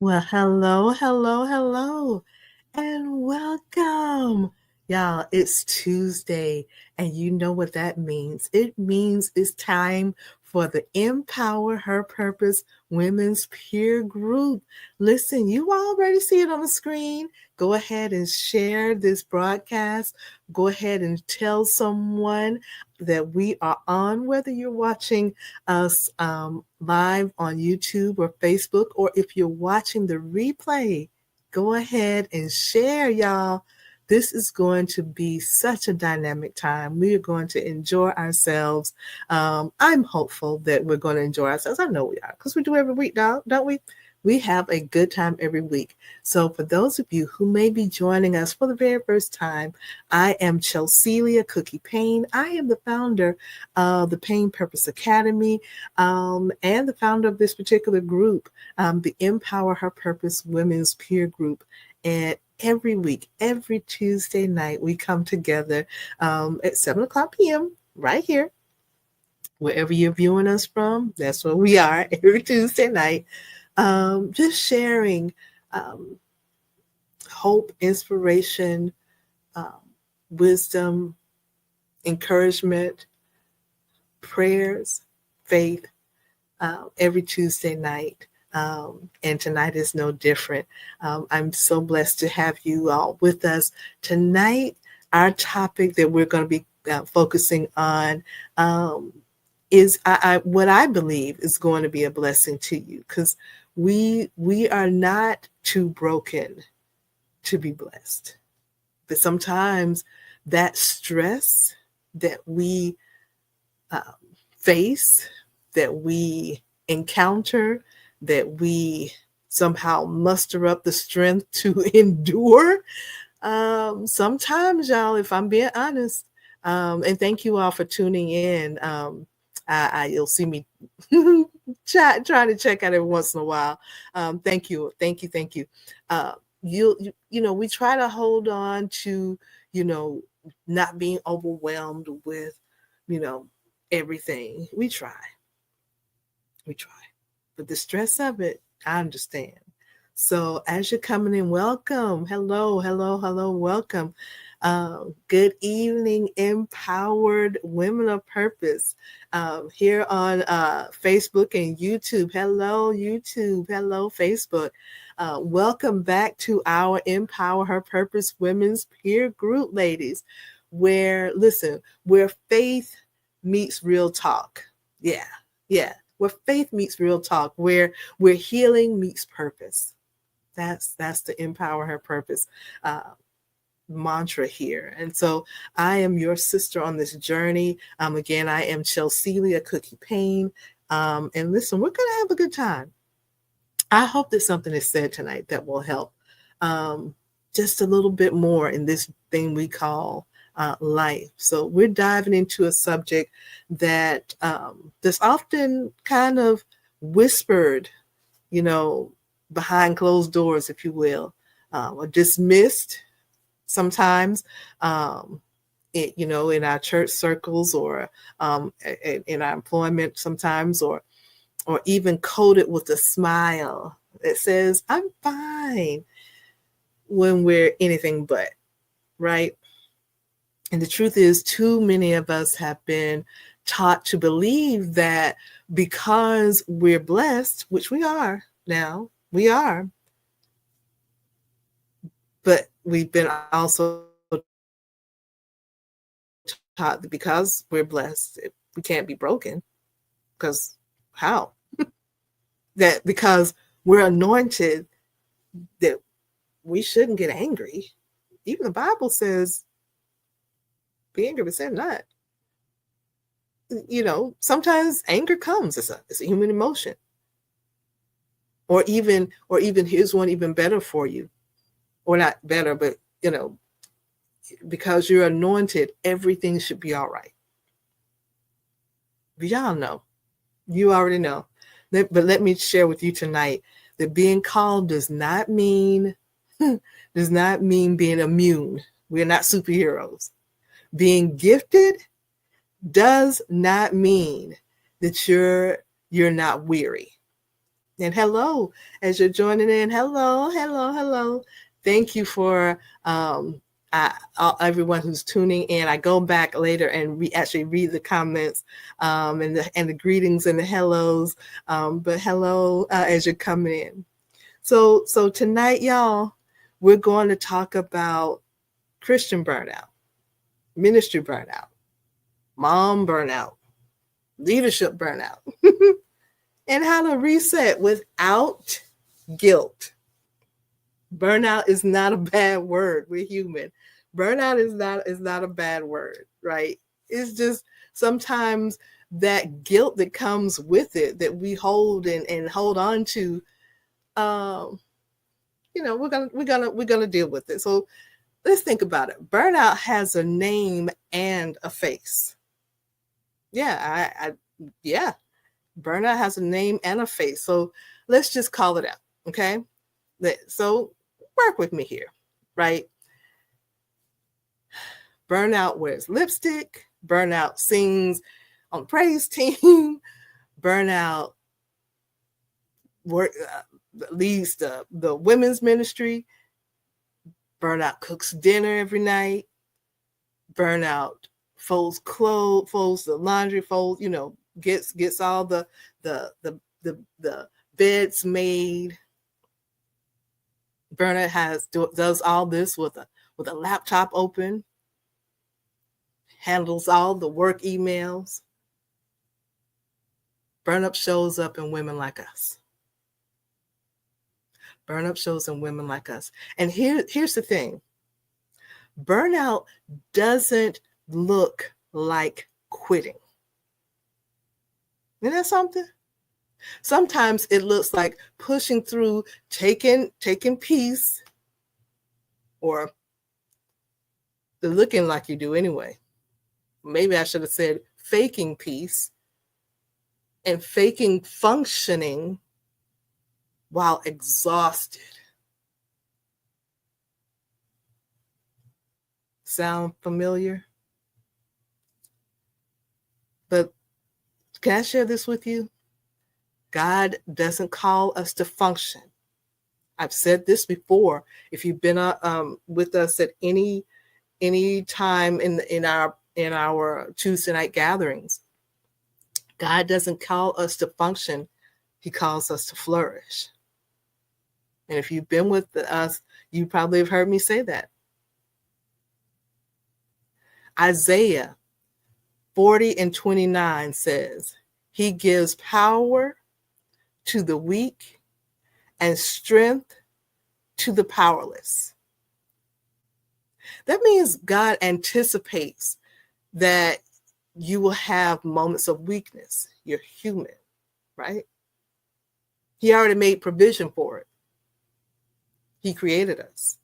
Well, hello, hello, hello, and welcome. Y'all, it's Tuesday, and you know what that means. It means it's time for the Empower Her Purpose Women's Peer Group. Listen, you already see it on the screen. Go ahead and share this broadcast. Go ahead and tell someone that we are on, whether you're watching us live on YouTube or Facebook, or if you're watching the replay, go ahead and share, y'all. This is going to be such a dynamic time. We are going to enjoy ourselves. I'm hopeful that we're going to enjoy ourselves. I know we are, because we do every week, don't we? We have a good time every week. So for those of you who may be joining us for the very first time, I am Chelsea Cookie Payne. I am the founder of the Payne Purpose Academy, and the founder of this particular group, the Empower Her Purpose Women's Peer Group. And every week, every Tuesday night, we come together at 7 o'clock p.m. right here. Wherever you're viewing us from, that's where we are every Tuesday night. Just sharing hope, inspiration, um, wisdom, encouragement, prayers, faith, every Tuesday night. And tonight is no different. I'm so blessed to have you all with us. Tonight, our topic that we're going to be focusing on is what I believe is going to be a blessing to you, because we are not too broken to be blessed. But sometimes that stress that we face, that we encounter, that we somehow muster up the strength to endure. Sometimes, y'all, if I'm being honest, and thank you all for tuning in. You'll see me trying to check out every once in a while. Thank you. We try to hold on to, not being overwhelmed with, everything. We try, but the stress of it, I understand. So as you're coming in, welcome. Hello, welcome. Good evening, empowered women of purpose, here on Facebook and YouTube. Hello, YouTube. Hello, Facebook. Welcome back to our Empower Her Purpose Women's Peer Group, ladies, where faith meets real talk. Yeah. Where faith meets real talk, where healing meets purpose. That's the Empower Her Purpose mantra here. And so I am your sister on this journey. Again, I am Chelsea Cookie Payne. And listen, we're going to have a good time. I hope that something is said tonight that will help just a little bit more in this thing we call life. So we're diving into a subject that that's often kind of whispered, behind closed doors, if you will, or dismissed sometimes, in our church circles, or in our employment sometimes, or even coded with a smile that says, "I'm fine," when we're anything but, right? And the truth is, too many of us have been taught to believe that because we're blessed, which we are now, we are, but we've been also taught that because we're blessed, we can't be broken. Because how? That because we're anointed, that we shouldn't get angry. Even the Bible says, be angry, but sin not. Sometimes anger comes. It's a human emotion. Or even here's one even better for you. Or not better, but because you're anointed, everything should be all right. But y'all know. You already know. But let me share with you tonight that being called does not mean being immune. We're not superheroes. Being gifted does not mean that you're not weary. And hello, as you're joining in. Hello, hello, hello. Thank you for everyone who's tuning in. I go back later and actually read the comments and the greetings and the hellos. But hello as you're coming in. So tonight, y'all, we're going to talk about Christian burnout, ministry burnout, mom burnout, leadership burnout, and how to reset without guilt. Burnout is not a bad word. We're human. Burnout is not a bad word, right? It's just sometimes that guilt that comes with it that we hold and hold on to. We're gonna deal with it. So let's think about it. Burnout has a name and a face. Yeah, burnout has a name and a face. So let's just call it out, okay? So work with me here, right? Burnout wears lipstick. Burnout sings on the praise team. Burnout leads the women's ministry. Burnout cooks dinner every night. Burnout folds clothes, folds the laundry, gets all the beds made. Burnout does all this with a laptop open, handles all the work emails. Burnout shows up in women like us. Burnout shows in women like us. And here's the thing. Burnout doesn't look like quitting. Isn't that something? Sometimes it looks like pushing through, taking peace, or looking like you do anyway. Maybe I should have said faking peace and faking functioning while exhausted. Sound familiar? But can I share this with you? God doesn't call us to function. I've said this before. If you've been with us at any time in our Tuesday night gatherings, God doesn't call us to function. He calls us to flourish. And if you've been with us, you probably have heard me say that. Isaiah 40:29 says, He gives power to the weak and strength to the powerless. That means God anticipates that you will have moments of weakness. You're human, right? He already made provision for it. He created us.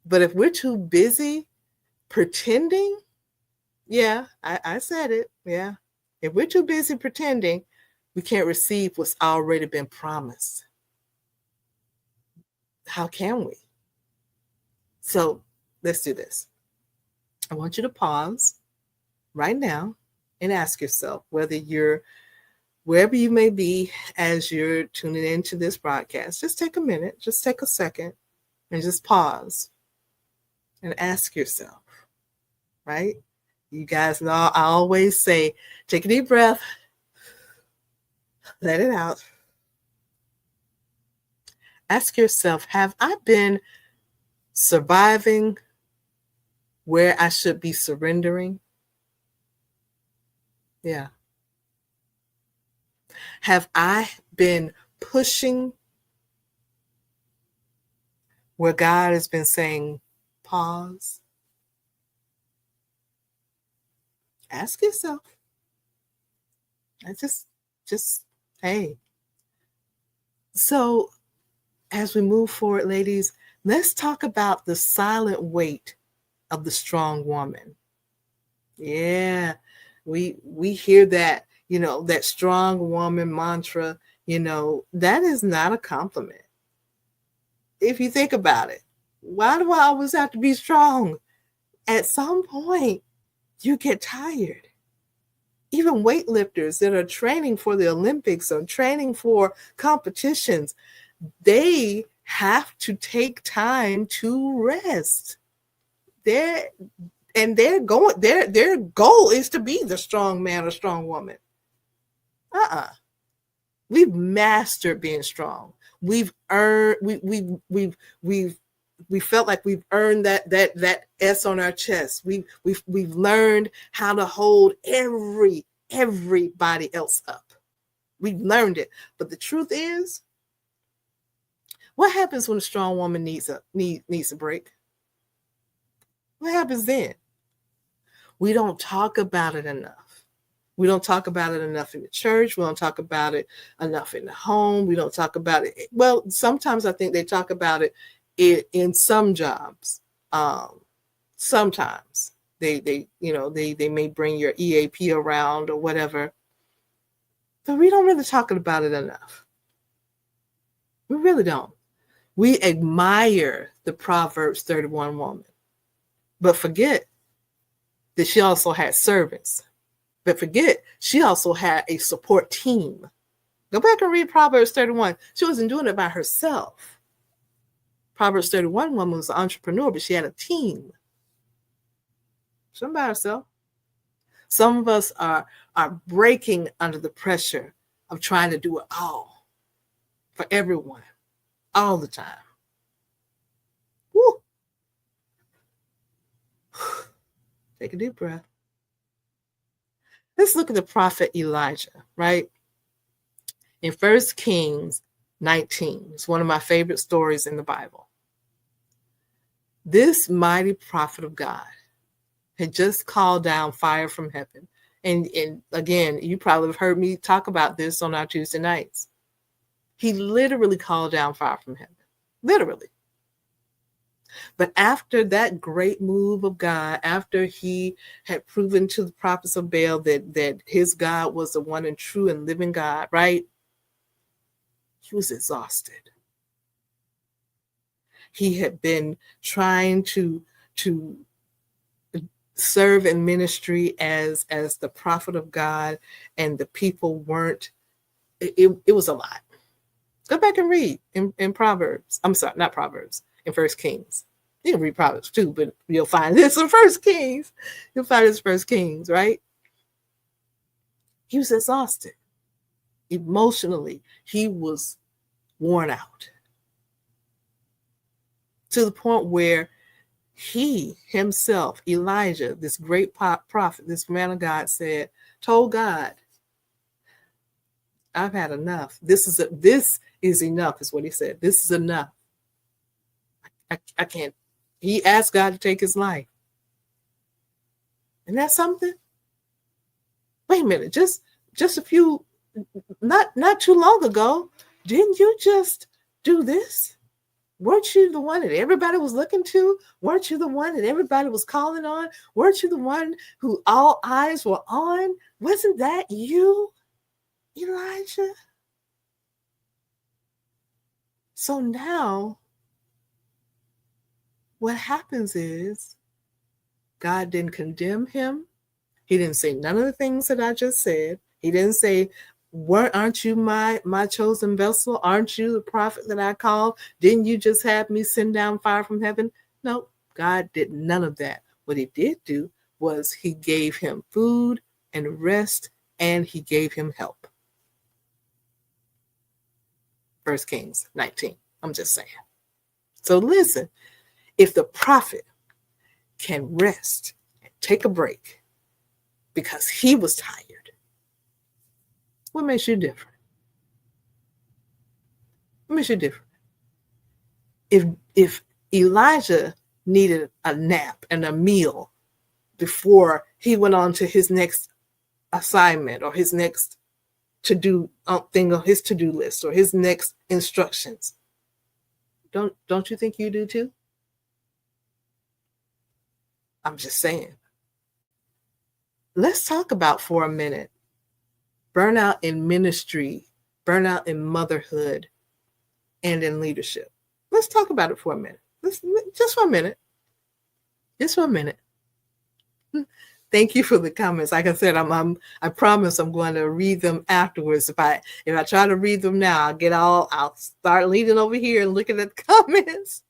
But if we're too busy pretending, yeah, I said it, yeah. If we're too busy pretending, we can't receive what's already been promised. How can we? So let's do this. I want you to pause right now and ask yourself whether you're wherever you may be as you're tuning into this broadcast. Just take a minute, just take a second and just pause and ask yourself, right? You guys know I always say, take a deep breath, let it out. Ask yourself, have I been surviving where I should be surrendering? Yeah. Have I been pushing where God has been saying, pause? Ask yourself. I just, hey. So as we move forward, ladies, let's talk about the silent weight of the strong woman. Yeah, we hear that, that strong woman mantra, that is not a compliment. If you think about it, why do I always have to be strong? At some point, you get tired. even weightlifters that are training for the Olympics or training for competitions, they have to take time to rest. Their goal is to be the strong man or strong woman. We've mastered being strong. We've earned we felt like we've earned that S on our chest. We've learned how to hold everybody else up. We've learned it. But the truth is, what happens when a strong woman needs a break? What happens then? We don't talk about it enough. We don't talk about it enough in the church. We don't talk about it enough in the home. We don't talk about it. Well, sometimes I think they talk about it in some jobs. Sometimes they may bring your EAP around or whatever, but we don't really talk about it enough. We really don't. We admire the Proverbs 31 woman, but forget that she also had servants. But forget, she also had a support team. Go back and read Proverbs 31. She wasn't doing it by herself. Proverbs 31 woman was an entrepreneur, but she had a team. She wasn't by herself. Some of us are breaking under the pressure of trying to do it all for everyone, all the time. Woo. Take a deep breath. Let's look at the prophet Elijah, right? In 1 Kings 19, it's one of my favorite stories in the Bible. This mighty prophet of God had just called down fire from heaven. And again, you probably have heard me talk about this on our Tuesday nights. He literally called down fire from heaven, literally. But after that great move of God, after he had proven to the prophets of Baal that his God was the one and true and living God, right? He was exhausted. He had been trying to serve in ministry as the prophet of God, and the people weren't. It was a lot. Go back and read in Proverbs. I'm sorry, not Proverbs. In 1 Kings. You can read Proverbs too, but you'll find this in 1 Kings. You'll find this in 1 Kings, right? He was exhausted. Emotionally, he was worn out. To the point where he himself, Elijah, this great prophet, this man of God, told God, I've had enough. This is enough, is what he said. This is enough. I can't. He asked God to take his life. And that's something. Wait a minute, just a few, not too long ago, didn't you just do this? Weren't you the one that everybody was looking to? Weren't you the one that everybody was calling on? Weren't you the one who all eyes were on? Wasn't that you, Elijah? So now, what happens is God didn't condemn him. He didn't say none of the things that I just said. He didn't say, aren't you my chosen vessel? Aren't you the prophet that I called? Didn't you just have me send down fire from heaven? No, God did none of that. What he did do was he gave him food and rest, and he gave him help. 1 Kings 19. I'm just saying. So listen, if the prophet can rest and take a break because he was tired, what makes you different? What makes you different? If Elijah needed a nap and a meal before he went on to his next assignment or his next to-do thing on his to-do list or his next instructions, don't you think you do too? I'm just saying. Let's talk about for a minute burnout in ministry, burnout in motherhood, and in leadership. Let's talk about it for a minute. Just for a minute. Thank you for the comments. Like I said, I promise I'm going to read them afterwards. If I try to read them now, I'll start leaning over here and looking at the comments.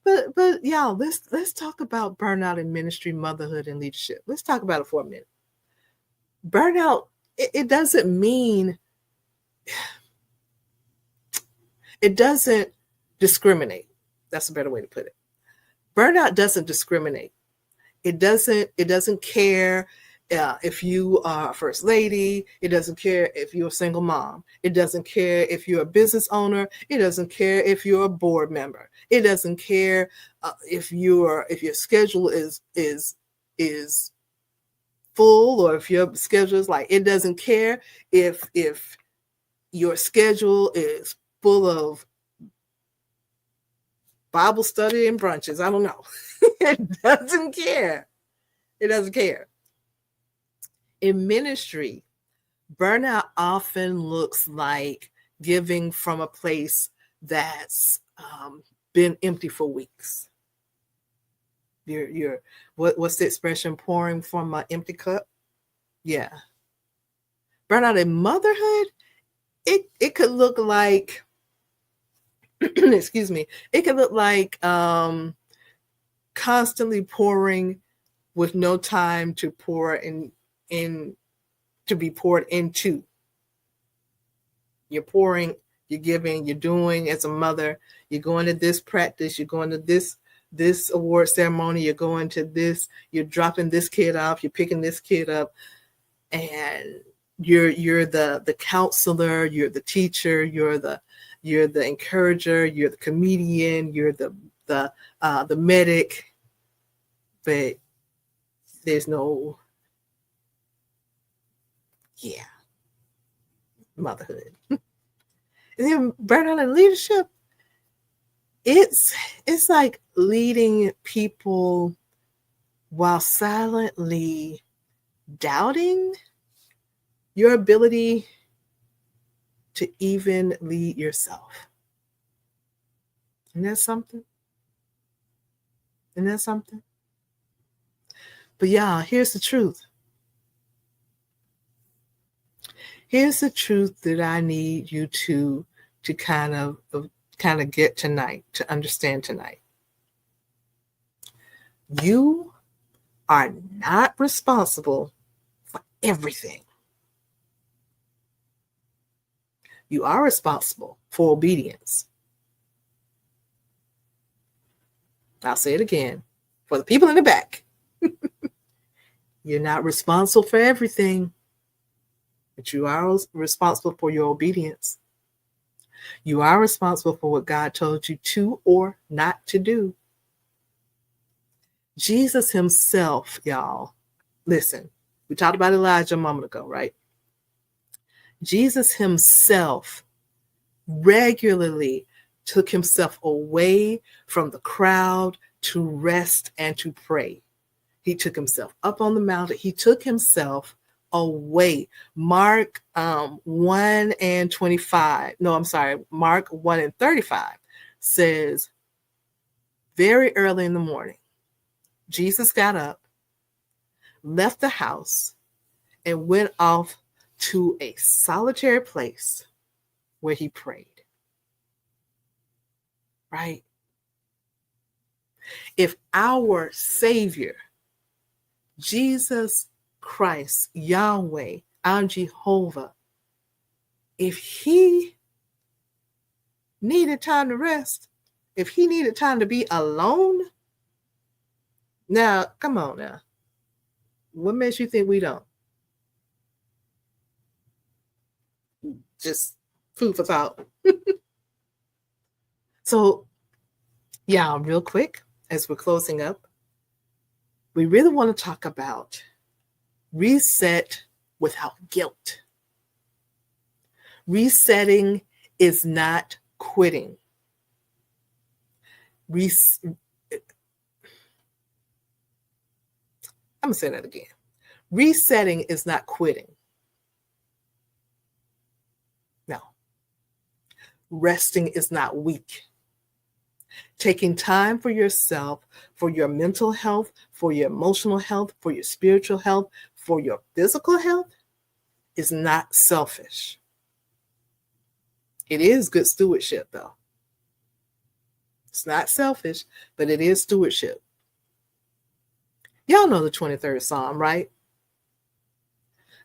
But y'all, let's talk about burnout in ministry, motherhood, and leadership. Let's talk about it for a minute. Burnout, it doesn't mean, it doesn't discriminate. That's a better way to put it. Burnout doesn't discriminate. It doesn't care if you are a first lady. It doesn't care if you're a single mom. It doesn't care if you're a business owner. It doesn't care if you're a board member. It doesn't care if your schedule is full, or if your schedule is like, it doesn't care if your schedule is full of Bible study and brunches. I don't know. It doesn't care. It doesn't care. In ministry, burnout often looks like giving from a place that's been empty for weeks. You're what's the expression? Pouring from an empty cup. Yeah. Burnout in motherhood, it could look like excuse me, it could look like constantly pouring with no time to pour in to be poured into. You're pouring, you're giving, you're doing as a mother. You're going to this practice, you're going to this award ceremony, you're going to this, you're dropping this kid off, you're picking this kid up, and you're the counselor, you're the teacher, you're the encourager, you're the comedian, you're the medic, but there's no motherhood. And then burnout in leadership, it's like leading people while silently doubting your ability to even lead yourself. Isn't that something? Isn't that something? But yeah, here's the truth. Here's the truth that I need you to kind of get tonight, to understand tonight. You are not responsible for everything. You are responsible for obedience. I'll say it again for the people in the back. You're not responsible for everything, but you are responsible for your obedience. You are responsible for what God told you to or not to do. Jesus himself, y'all, listen, we talked about Elijah a moment ago, right? Jesus himself regularly took himself away from the crowd to rest and to pray. He took himself up on the mountain. He took himself away. Mark 1 and 25. No, I'm sorry. Mark 1 and 35 says, very early in the morning, Jesus got up, left the house, and went off to a solitary place where he prayed. Right? If our Savior, Jesus Christ, Yahweh, our Jehovah, if he needed time to rest, if he needed time to be alone, now, come on now. What makes you think we don't? Just food for thought. So, yeah, real quick, as we're closing up, we really want to talk about reset without guilt. Resetting is not quitting. I'm going to say that again. Resetting is not quitting. No. Resting is not weak. Taking time for yourself, for your mental health, for your emotional health, for your spiritual health, for your physical health is not selfish. It is good stewardship, though. It's not selfish, but it is stewardship. Y'all know the 23rd Psalm, right?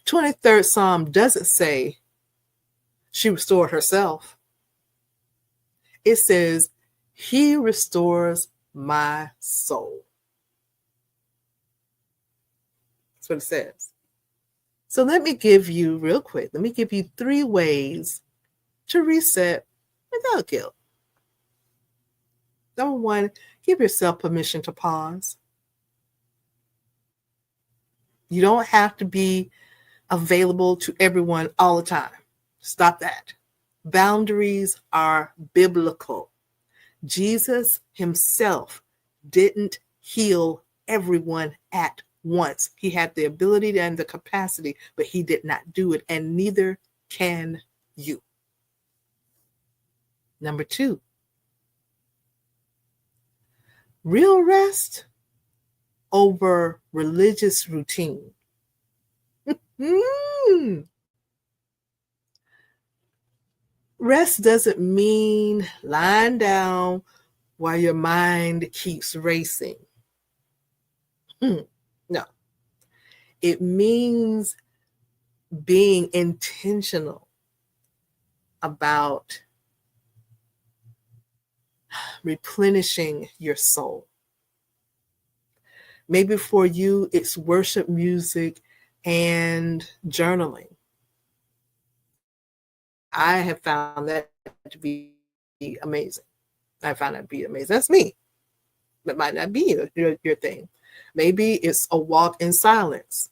23rd Psalm doesn't say she restored herself. It says, he restores my soul. That's what it says. So let me give you 3 ways to reset without guilt. Number 1, give yourself permission to pause. You don't have to be available to everyone all the time. Stop that. Boundaries are biblical. Jesus himself didn't heal everyone at once. He had the ability and the capacity, but he did not do it, and neither can you. Number 2, real rest over religious routine. Rest doesn't mean lying down while your mind keeps racing. No. It means being intentional about replenishing your soul. Maybe for you, it's worship music and journaling. I have found that to be amazing. That's me. That might not be your thing. Maybe it's a walk in silence.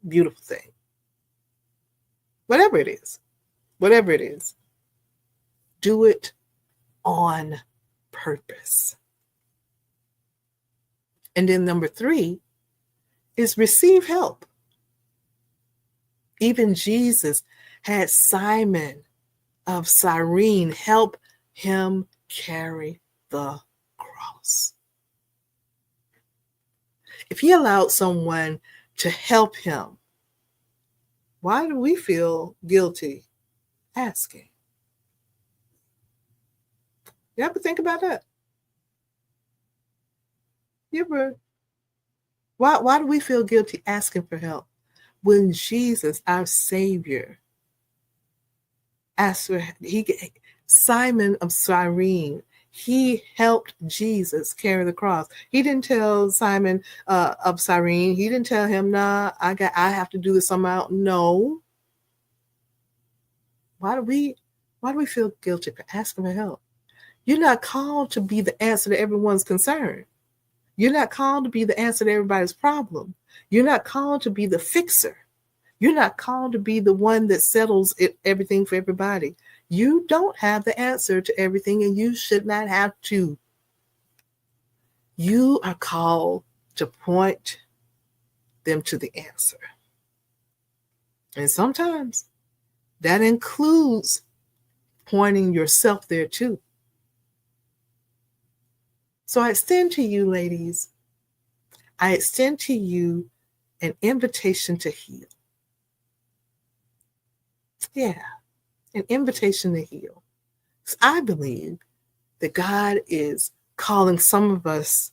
Beautiful thing. Whatever it is, do it on purpose. And then number 3 is receive help. Even Jesus had Simon of Cyrene help him carry the cross. If he allowed someone to help him, why do we feel guilty asking? You ever think about that? Why do we feel guilty asking for help when Jesus, our Savior, asked for Simon of Cyrene, he helped Jesus carry the cross. He didn't tell Simon of Cyrene, he didn't tell him, nah, I have to do this somehow. No. Why do we feel guilty for asking for help? You're not called to be the answer to everyone's concern. You're not called to be the answer to everybody's problem. You're not called to be the fixer. You're not called to be the one that settles everything for everybody. You don't have the answer to everything, and you should not have to. You are called to point them to the answer. And sometimes that includes pointing yourself there too. So I extend to you, ladies, I extend to you an invitation to heal. Yeah, an invitation to heal. So I believe that God is calling some of us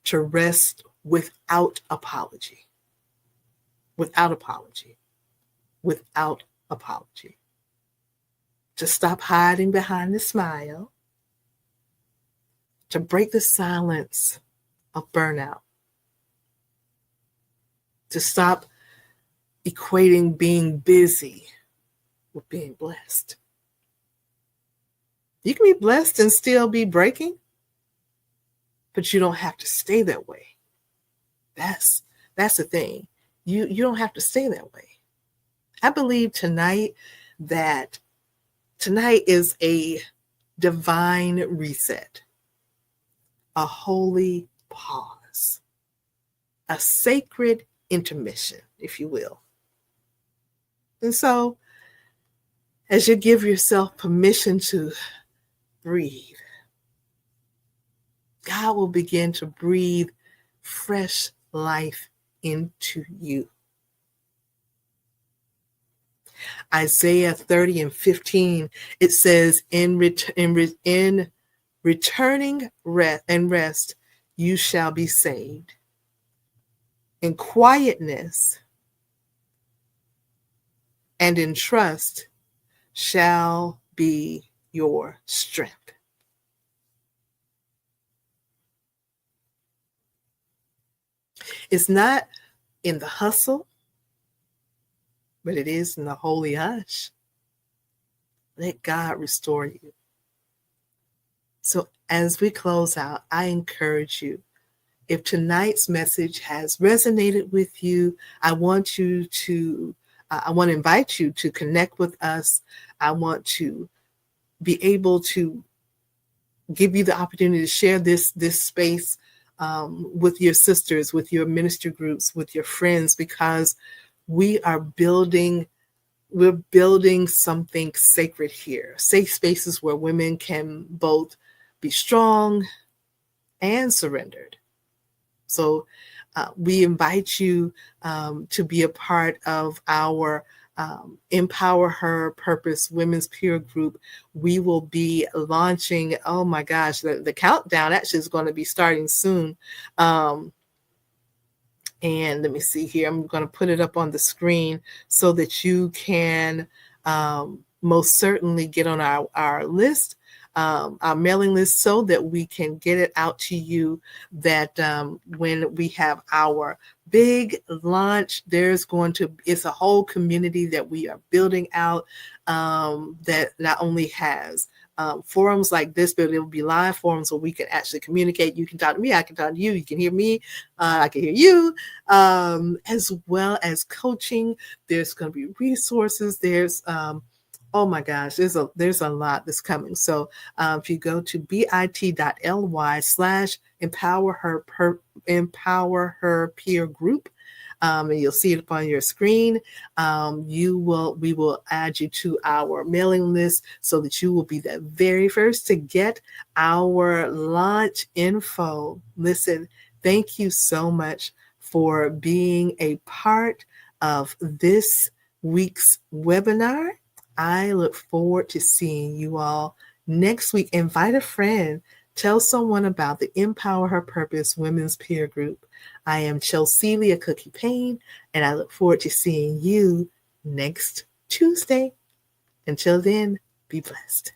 to rest without apology. Without apology. Without apology. To stop hiding behind the smile. To break the silence of burnout. To stop equating being busy with being blessed. You can be blessed and still be breaking, but you don't have to stay that way. That's the thing. You don't have to stay that way. I believe tonight is a divine reset, a holy pause, a sacred intermission, if you will. And so, as you give yourself permission to breathe, God will begin to breathe fresh life into you. Isaiah 30:15, it says, in returning rest, you shall be saved. In quietness and in trust shall be your strength. It's not in the hustle, but it is in the holy hush. Let God restore you. So as we close out, I encourage you, if tonight's message has resonated with you, I want to invite you to connect with us. I want to be able to give you the opportunity to share this space with your sisters, with your minister groups, with your friends, because we're building something sacred here. Safe spaces where women can both be strong and surrendered. So we invite you to be a part of our EmpowerHer Purpose Women's Peer Group. We will be launching, oh my gosh, the countdown actually is going to be starting soon. And let me see here. I'm going to put it up on the screen so that you can most certainly get on our list, our mailing list, so that we can get it out to you, that when we have our big launch, it's a whole community that we are building out, that not only has forums like this, but it will be live forums where we can actually communicate. You can talk to me, I can talk to you, you can hear me, I can hear you, as well as coaching. There's going to be resources. There's oh my gosh, there's a lot that's coming. So if you go to bit.ly/EmpowerHer Peer Group, and you'll see it up on your screen, we will add you to our mailing list so that you will be the very first to get our launch info. Listen, thank you so much for being a part of this week's webinar. I look forward to seeing you all next week. Invite a friend. Tell someone about the Empower Her Purpose Women's Peer Group. I am Chelsea Cookie Payne, and I look forward to seeing you next Tuesday. Until then, be blessed.